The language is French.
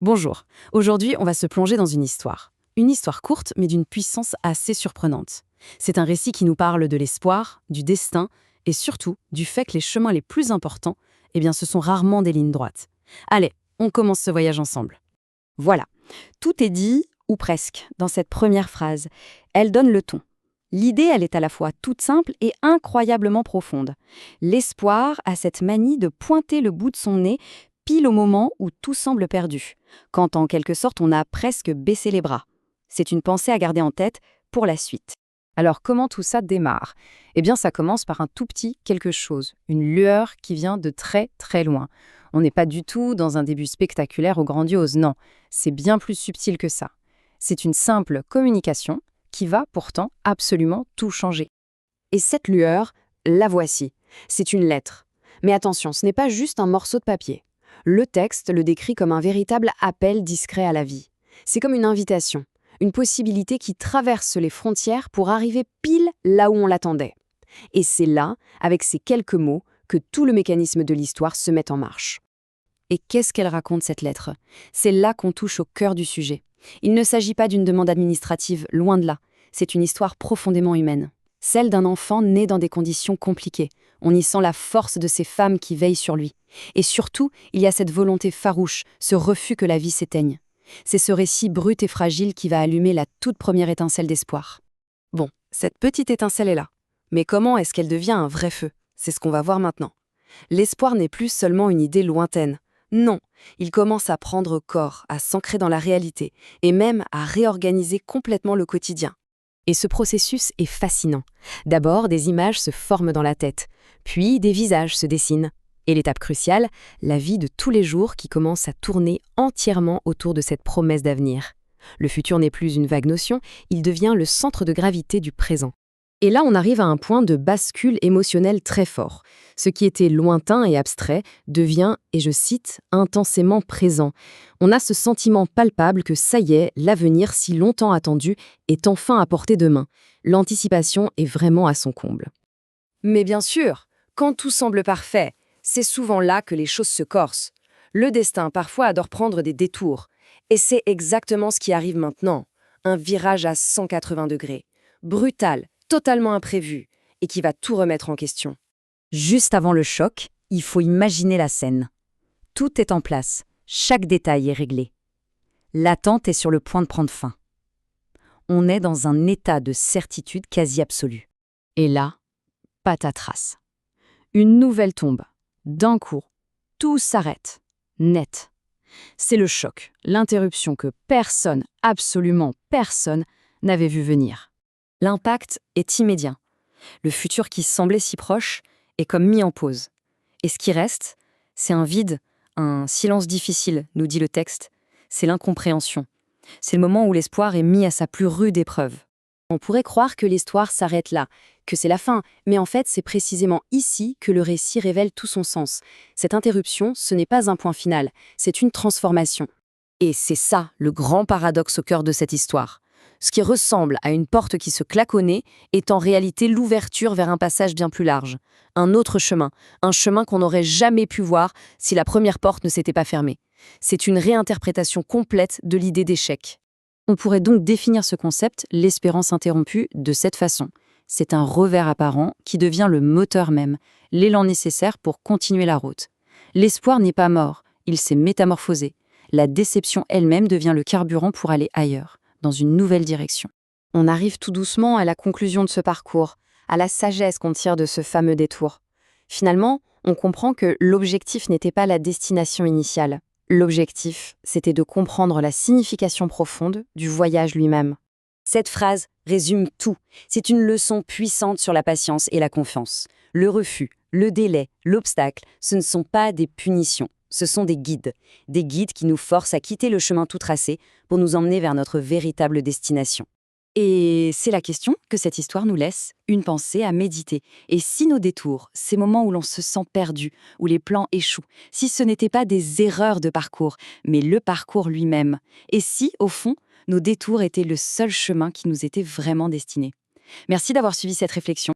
Bonjour, aujourd'hui on va se plonger dans une histoire. Une histoire courte mais d'une puissance assez surprenante. C'est un récit qui nous parle de l'espoir, du destin et surtout du fait que les chemins les plus importants, ce sont rarement des lignes droites. Allez, on commence ce voyage ensemble. Voilà, tout est dit, ou presque, dans cette première phrase. Elle donne le ton. L'idée, elle est à la fois toute simple et incroyablement profonde. L'espoir a cette manie de pointer le bout de son nez pile au moment où tout semble perdu, quand en quelque sorte on a presque baissé les bras. C'est une pensée à garder en tête pour la suite. Alors comment tout ça démarre? Eh bien ça commence par un tout petit quelque chose, une lueur qui vient de très très loin. On n'est pas du tout dans un début spectaculaire ou grandiose, non, c'est bien plus subtil que ça. C'est une simple communication qui va pourtant absolument tout changer. Et cette lueur, la voici. C'est une lettre. Mais attention, ce n'est pas juste un morceau de papier. Le texte le décrit comme un véritable appel discret à la vie. C'est comme une invitation, une possibilité qui traverse les frontières pour arriver pile là où on l'attendait. Et c'est là, avec ces quelques mots, que tout le mécanisme de l'histoire se met en marche. Et qu'est-ce qu'elle raconte, cette lettre? C'est là qu'on touche au cœur du sujet. Il ne s'agit pas d'une demande administrative, loin de là. C'est une histoire profondément humaine. Celle d'un enfant né dans des conditions compliquées. On y sent la force de ces femmes qui veillent sur lui. Et surtout, il y a cette volonté farouche, ce refus que la vie s'éteigne. C'est ce récit brut et fragile qui va allumer la toute première étincelle d'espoir. Bon, cette petite étincelle est là. Mais comment est-ce qu'elle devient un vrai feu? C'est ce qu'on va voir maintenant. L'espoir n'est plus seulement une idée lointaine. Non, il commence à prendre corps, à s'ancrer dans la réalité, et même à réorganiser complètement le quotidien. Et ce processus est fascinant. D'abord, des images se forment dans la tête, puis des visages se dessinent. Et l'étape cruciale, la vie de tous les jours qui commence à tourner entièrement autour de cette promesse d'avenir. Le futur n'est plus une vague notion, il devient le centre de gravité du présent. Et là, on arrive à un point de bascule émotionnelle très fort. Ce qui était lointain et abstrait devient, et je cite, intensément présent. On a ce sentiment palpable que ça y est, l'avenir si longtemps attendu est enfin à portée de main. L'anticipation est vraiment à son comble. Mais bien sûr, quand tout semble parfait, c'est souvent là que les choses se corsent. Le destin parfois adore prendre des détours. Et c'est exactement ce qui arrive maintenant. Un virage à 180 degrés. Brutal, totalement imprévu, et qui va tout remettre en question. Juste avant le choc, il faut imaginer la scène. Tout est en place, chaque détail est réglé. L'attente est sur le point de prendre fin. On est dans un état de certitude quasi absolue. Et là, patatras. Une nouvelle tombe. D'un coup, tout s'arrête. Net. C'est le choc, l'interruption que personne, absolument personne, n'avait vu venir. L'impact est immédiat. Le futur qui semblait si proche est comme mis en pause. Et ce qui reste, c'est un vide, un silence difficile, nous dit le texte. C'est l'incompréhension. C'est le moment où l'espoir est mis à sa plus rude épreuve. On pourrait croire que l'histoire s'arrête là, que c'est la fin, mais en fait, c'est précisément ici que le récit révèle tout son sens. Cette interruption, ce n'est pas un point final, c'est une transformation. Et c'est ça, le grand paradoxe au cœur de cette histoire. Ce qui ressemble à une porte qui se claque au nez est en réalité l'ouverture vers un passage bien plus large. Un autre chemin, un chemin qu'on n'aurait jamais pu voir si la première porte ne s'était pas fermée. C'est une réinterprétation complète de l'idée d'échec. On pourrait donc définir ce concept, l'espérance interrompue, de cette façon. C'est un revers apparent qui devient le moteur même, l'élan nécessaire pour continuer la route. L'espoir n'est pas mort, il s'est métamorphosé. La déception elle-même devient le carburant pour aller ailleurs, dans une nouvelle direction. On arrive tout doucement à la conclusion de ce parcours, à la sagesse qu'on tire de ce fameux détour. Finalement, on comprend que l'objectif n'était pas la destination initiale. L'objectif, c'était de comprendre la signification profonde du voyage lui-même. Cette phrase résume tout. C'est une leçon puissante sur la patience et la confiance. Le refus, le délai, l'obstacle, ce ne sont pas des punitions. Ce sont des guides qui nous forcent à quitter le chemin tout tracé pour nous emmener vers notre véritable destination. Et c'est la question que cette histoire nous laisse, une pensée à méditer. Et si nos détours, ces moments où l'on se sent perdu, où les plans échouent, si ce n'étaient pas des erreurs de parcours, mais le parcours lui-même, et si, au fond, nos détours étaient le seul chemin qui nous était vraiment destiné. Merci d'avoir suivi cette réflexion.